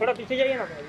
थोड़ा पीछे जाइए ना भाई।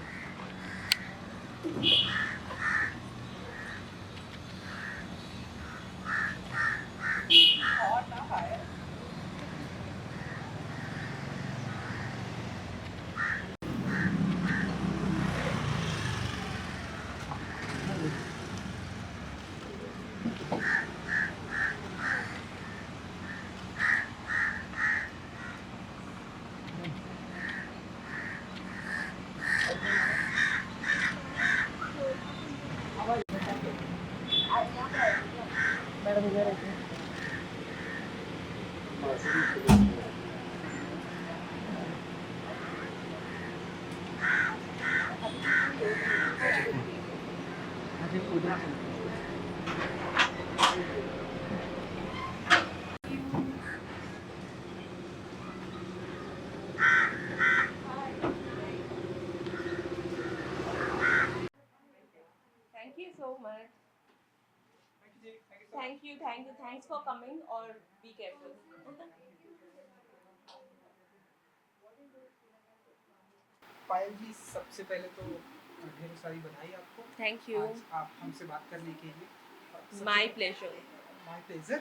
मैडम इधर है। Thank you so much. Thank you. Thanks for coming or be careful. Okay. पायल जी, सबसे पहले तो ढेर सारी बधाई आपको। Thank you. आज आप हमसे बात करने के लिए। My pleasure. My pleasure.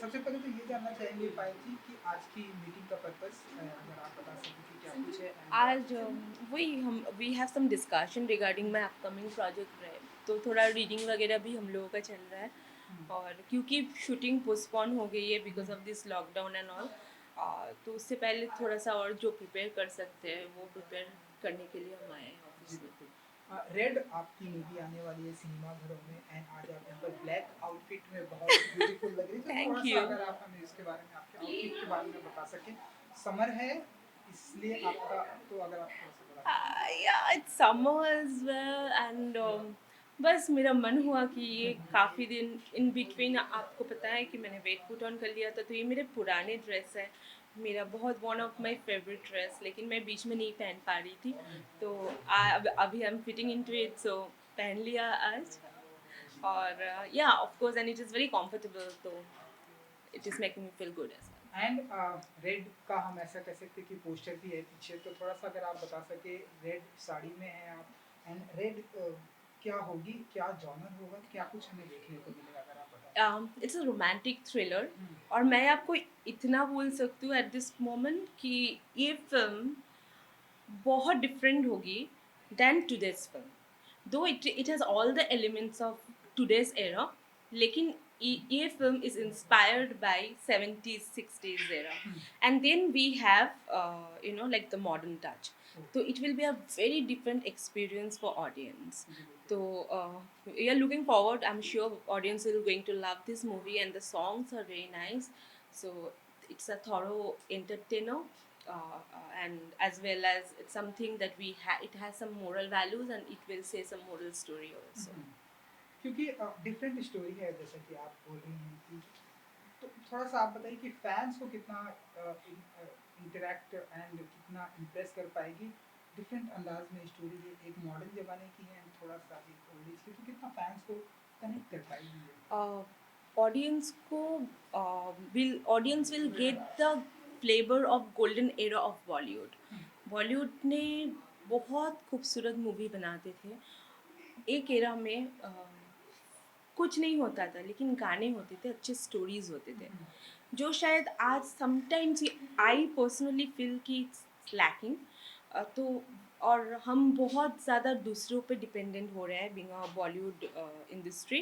सबसे पहले तो ये जानना चाहेंगे पायल जी कि आज की मीटिंग का पर्पस अगर आप बता सकें कि क्या कुछ है। आज वही हम we have some discussion regarding my upcoming project रहे, तो थोड़ा रीडिंग वगैरह भी हम लोगों का चल रहा है। और क्योंकि शूटिंग पोस्टपोन हो गई है because of this lockdown and all, तो उससे पहले थोड़ा सा और जो प्रिपेयर कर सकते हैं वो प्रिपेयर करने के लिए हम आए हैं ऑफिस में। रेड आपकी मूवी आने वाली है सिनेमा घरों में एंड आज आप यहाँ पर ब्लैक आउटफिट में बहुत ब्यूटीफुल लग रही है। तो Thank थोड़ा सा you. अगर आप हमें इसके बारे में, आपके आउटफिट के बारे में बता सकें। समर है इसलिए आपका, तो अगर आप थोड़ा सा बता Yeah, it's summer as well and बस मेरा मन हुआ कि ये काफ़ी दिन इन बिटवीन, आपको पता है कि मैंने वेट पुट ऑन कर लिया था, तो ये मेरे पुराने ड्रेस है, मेरा बहुत one of my favourite dress, लेकिन मैं बीच में नहीं पहन पा रही थी, तो अभी I am fitting into it, so पहन लिया आज। और या of course and it is very comfortable, तो it is making me feel good as well. And red का हम ऐसा कह सकते हैं कि पोस्टर भी है पीछे, तो थोड़ा सा अगर आप बता सके। रेड साड़ी में है आप एंड रेड क्या होगी, क्या जॉनर होगा, क्या कुछ हमें देखने को मिलेगा अगर आप बताएं। इट्स अ रोमांटिक थ्रिलर, और मैं आपको इतना बोल सकती हूँ एट दिस मोमेंट कि ये फिल्म बहुत डिफरेंट होगी than today's film, though it has all the elements of today's era, लेकिन ये film is inspired by 70s 60s era, and then we have you know like the modern touch, तो it will be a very different experience for audience. So we are looking forward. I'm sure audience will going to love this movie, and the songs are very nice. So it's a thorough entertainer, and as well as it's something that it has some moral values, and it will say some moral story also. क्योंकि different story है जैसा कि आप बोल रही हैं कि, तो थोड़ा सा आप बताइए कि फैंस को कितना इंटरेक्ट एंड कितना इम्प्रेस कर पाएगी। डिफरेंट अंदाज में स्टोरी है, एक मॉडर्न ज़माने की है, थोड़ा सा एक ओल्ड एज की, तो कितना फैंस को कनेक्ट कर पाएगी ये। Audience को audience will get the flavor of golden era of Bollywood. Bollywood ने बहुत खूबसूरत मूवी बनाते थे एक एरा में, कुछ नहीं होता था लेकिन गाने होते थे, अच्छे स्टोरीज होते थे, जो शायद आज समटाइम्स आई पर्सनली फील कि इट्स लैकिंग। तो और हम बहुत ज़्यादा दूसरों पे डिपेंडेंट हो रहे हैं बिंग अ बॉलीवुड इंडस्ट्री,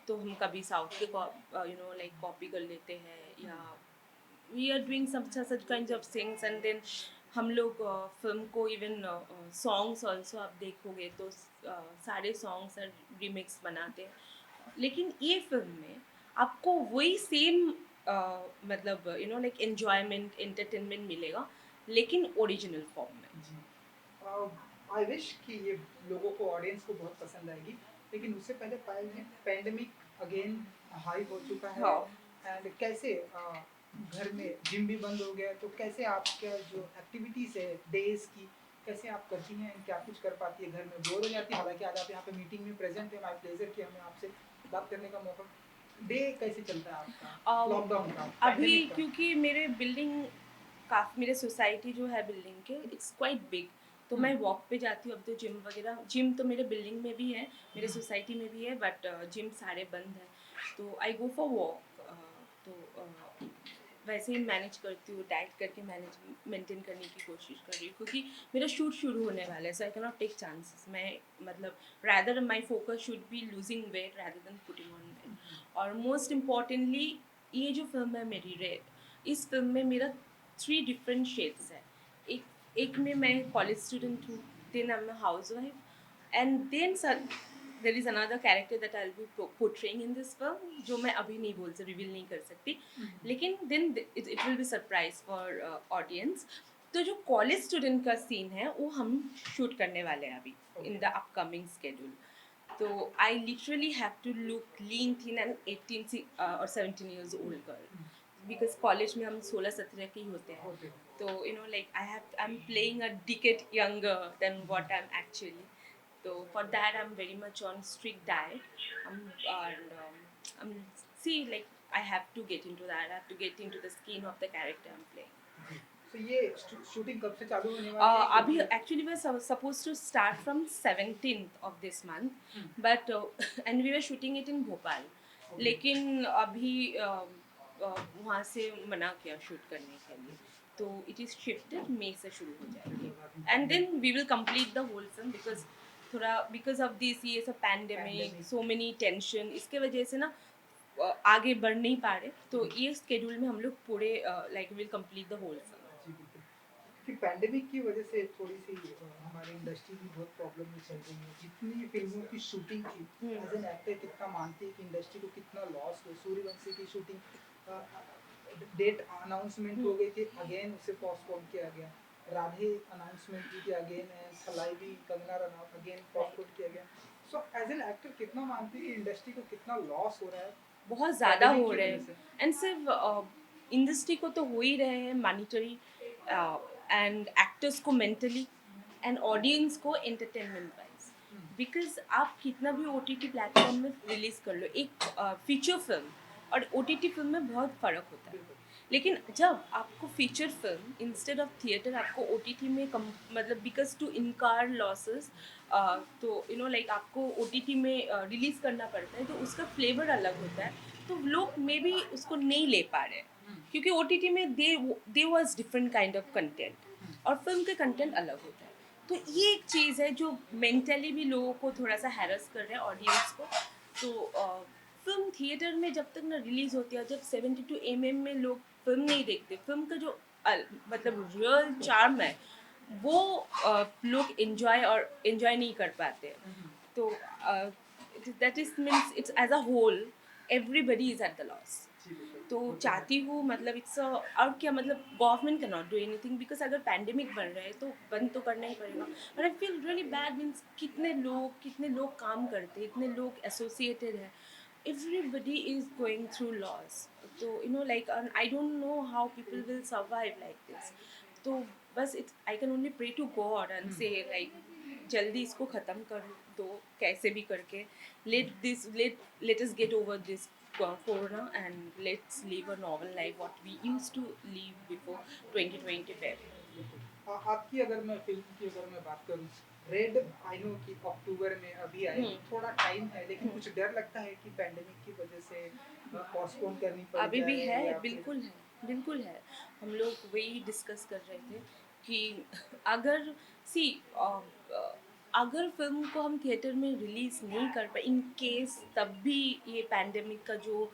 तो हम कभी साउथ के यू नो लाइक कॉपी कर लेते हैं, या we are doing such kind of things, and then हम लोग फिल्म को इवन सॉन्ग्स ऑल्सो आप देखोगे तो सारे सॉन्ग्स रिमिक्स बनाते हैं, लेकिन ये फिल्म में आपको वही सेम मतलब you know like enjoyment entertainment मिलेगा, लेकिन ओरिजिनल फॉर्म में। आई विश कि ये लोगों को, ऑडियंस को बहुत पसंद आएगी। लेकिन उससे पहले पायल में पैंडमिक अगेन हाई हो चुका है एंड कैसे घर में जिम भी बंद हो गया, तो कैसे आपका जो एक्टिविटीज़ है डेज की, कैसे आप करती हैं, क्या कुछ कर पाती है, घर में बोर हो जाती है। हालांकि आज आप यहाँ पे मीटिंग में प्रेजेंट है, माय प्लेजर कि हमें आपसे बात करने का मौका। डे कैसे चलता है आपका लॉकडाउन का, अभी pandemic का? क्योंकि मेरे बिल्डिंग काफ़ी मेरे सोसाइटी जो है बिल्डिंग के इट्स क्वाइट बिग, तो मैं वॉक पे जाती हूँ। अब तो जिम वगैरह, जिम तो मेरे बिल्डिंग में भी है, मेरे सोसाइटी में भी है, बट जिम सारे बंद हैं, तो आई गो फॉर वॉक। तो वैसे ही मैनेज करती हूँ, डाइट करके मैनेज मेंटेन करने की कोशिश कर रही हूँ, क्योंकि मेरा शूट शुरू होने वाला है, so I can not take chances. मैं मतलब rather my focus should be losing weight rather than putting on weight. और मोस्ट इम्पॉर्टेंटली ये जो फिल्म है मेरी रेड, इस फिल्म में मेरा 3 डिफरेंट शेड्स है। एक एक में मैं कॉलेज स्टूडेंट हूँ, then I am a housewife, and then there is another character that I will be portraying in this film, जो मैं अभी नहीं बोल सकती, रिवील नहीं कर सकती, लेकिन then it will be surprise for audience. तो जो कॉलेज स्टूडेंट का सीन है वो हम शूट करने वाले हैं अभी इन द अपकमिंग स्केड्यूल। तो I literally have to look lean thin and 18 or 17 years old girl, because college में हम 16-17 के ही होते हैं, तो you know like I am playing a decade younger than what I am actually. So for that, I'm very much on strict diet. I'm see like I have to get into that. I have to get into the skin of the character I'm playing. तो ये shooting कब से चालू होने वाली है? अभी actually we're supposed to start from 17th of this month, but and we were shooting it in Bhopal. लेकिन अभी वहाँ से मना किया शूट करने के लिए, तो इट इज़ शिफ्टेड, मई से शुरू हो जाएगी, and then we will complete the whole film, because of this ये सब पैंडेमिक, सो मेनी टेंशन, इसके वजह से ना आगे बढ़ नहीं पा रहे, तो ये स्केड्यूल में हम लोग पूरे like will complete the whole film. जी बिल्कुल। कि पैंडेमिक की वजह से थोड़ी सी हमारी इंडस्ट्री भी बहुत प्रॉब्लम में चल रही है। जितनी फिल्मों की शूटिंग थी, एज एन एक्टर कितना मानती है कि इंडस्ट्री को कितना लॉस हुआ। सूर्यवंशी की शूटिंग डेट अनाउंसमेंट हो गई थी, अगेन उसे पोस्टपोन किया गया। राधे अनाउंसमेंट की थी, again Thalaivi Kangana Ranaut again postpone किया गया। सो एज एन एक्टर कितना मानती है कि इंडस्ट्री को कितना लॉस हो रहा है? बहुत ज़्यादा पैंडेमिक हो की रहे वजह हैं, से। एंड सिर्फ इंडस्ट्री को तो हो ही रहे हैं मॉनिटरी, एंड एक्टर्स को मेंटली, एंड ऑडियंस को एंटरटेनमेंट वाइज, बिकॉज आप कितना भी ओ टी टी प्लेटफॉर्म में रिलीज़ कर लो, एक फीचर फिल्म और ओ टी टी फिल्म में बहुत फ़र्क होता है। लेकिन जब आपको feature film instead of theatre आपको ओ टी टी में मतलब बिकॉज टू इनकार लॉसेस, तो यू नो लाइक आपको ओ टी टी में रिलीज़ करना पड़ता है, तो उसका फ्लेवर अलग होता है, तो लोग मे बी उसको नहीं ले पा रहे हैं, क्योंकि ओ टी टी में they was different kind of content और फिल्म का कंटेंट अलग होता है। तो ये एक चीज़ है जो मेंटली भी लोगों को थोड़ा सा हैरस कर रहे हैं ऑडियंस को। तो फिल्म थिएटर में जब तक ना रिलीज़ होती है, जब 72 mm में लोग फिल्म नहीं देखते, फिल्म का जो मतलब रियल चार्म है वो लोग एंजॉय नहीं कर पाते हैं। तो that is means it's as a whole everybody is at the loss. तो चाहती हूँ मतलब और क्या, मतलब government can not do anything, because अगर पैंडेमिक बढ़ रहा है तो बंद तो करना ही पड़ेगा। But I feel really bad, means कितने लोग काम करते हैं, इतने लोग एसोसिएटेड हैं, everybody is going through loss. So you know like I don't know how people will survive like this. So बस I can only pray to God and say like जल्दी इसको ख़त्म कर दो कैसे भी करके, let us get over this corona and let's live a normal life what we used to live before 2025. आपकी अगर मैं फिल्म की अगर मैं बात करूँ, रेड आई नो कि अक्टूबर में अभी आएगी, थोड़ा टाइम है, लेकिन कुछ डर लगता है कि पैंडेमिक की वजह से पोस्टपोन करनी पड़ अभी भी जाए है, या फिर बिल्कुल है, बिल्कुल है। हम लोग वही डिस्कस कर रहे थे कि अगर सी अगर फिल्म को हम थिएटर में रिलीज़ नहीं कर पाए, इन केस तब भी ये पैंडेमिक का जो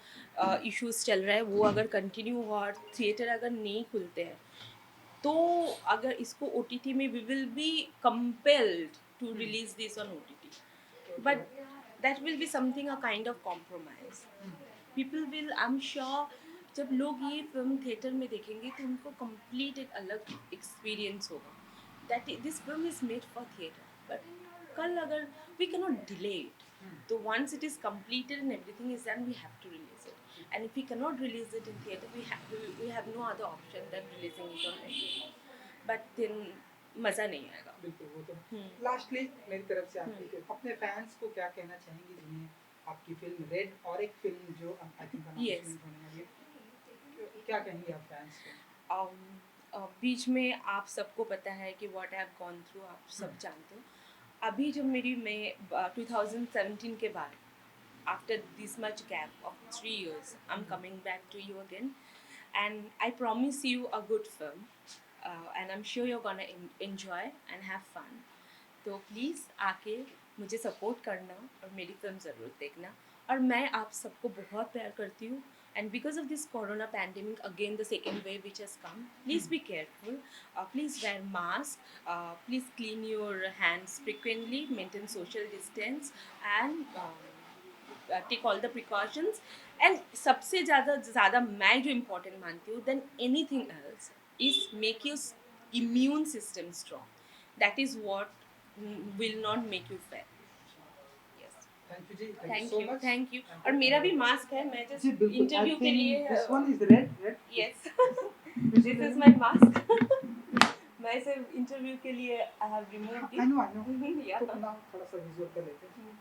इश्यूज चल रहा है वो अगर कंटिन्यू हुआ और थिएटर अगर नहीं खुलते हैं, तो अगर इसको ओ टी टी में we will be compelled to release this on O T T, but that will be something a kind of compromise. People will, I am sure, जब लोग ये फिल्म थिएटर में देखेंगे तो उनको कंप्लीट एक अलग एक्सपीरियंस होगा, that this film is made for theatre, but कल अगर we can not delay it, तो once it is completed and everything is done we have to release it, and if we cannot release it in theater we have no other option than releasing it on OTT, but then मज़ा नहीं आएगा। बिल्कुल वो तो। Lastly मेरी तरफ से आपकी अपने फैंस को क्या कहना चाहेंगे जिन्हें आपकी फिल्म रेड और एक फिल्म जो आई थिंक Yes. अनाउंसमेंट होने वाली है, क्या कहेंगे आप फैंस को? बीच में आप सबको पता है कि what I have gone through, आप सब जानते हो। अभी जब मैं 2017 के बाद, after this much gap of 3 years, I'm coming back to you again, and I promise you a good film, and I'm sure you're gonna enjoy and have fun. तो प्लीज़ आके मुझे सपोर्ट करना और मेरी फिल्म ज़रूर देखना। और मैं आप सबको बहुत प्यार करती हूँ। And because of this corona pandemic again the second wave which has come, please be careful, please wear mask, please clean your hands frequently, maintain social distance, and take all the precautions. And सबसे ज़्यादा मैं जो important मानती हूँ then anything else is make your immune system strong. That is what will not make you fail. Yes. Thank you जी, Thank so you, much. thank you. और मेरा भी मास्क है, मैं जी just बिल्कुल, इंटरव्यू के लिए this one is red yes this is my mask. मैं सिर्फ इंटरव्यू के लिए I have removed I know it. Yeah. तो ना थोड़ा सा विजुअल कर लेते हैं।